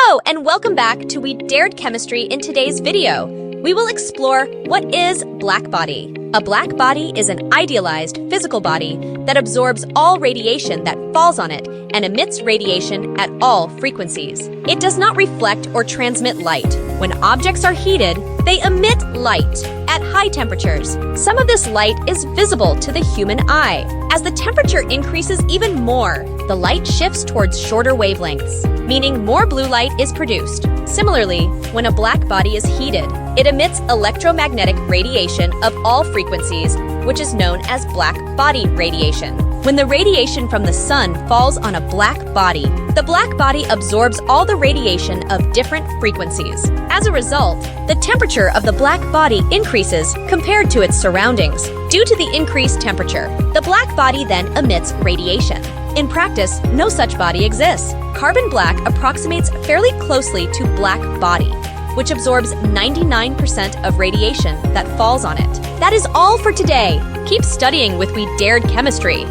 Hello and welcome back to We Dared Chemistry. In today's video, we will explore what is black body. A black body is an idealized physical body that absorbs all radiation that falls on it and emits radiation at all frequencies. It does not reflect or transmit light. When objects are heated, they emit light at high temperatures. Some of this light is visible to the human eye. As the temperature increases even more, the light shifts towards shorter wavelengths, meaning more blue light is produced. Similarly, when a black body is heated, it emits electromagnetic radiation of all frequencies, which is known as black body radiation. When the radiation from the sun falls on a black body, the black body absorbs all the radiation of different frequencies. As a result, the temperature of the black body increases compared to its surroundings. Due to the increased temperature, the black body then emits radiation. In practice, no such body exists. Carbon black approximates fairly closely to black body, which absorbs 99% of radiation that falls on it. That is all for today. Keep studying with We Dared Chemistry.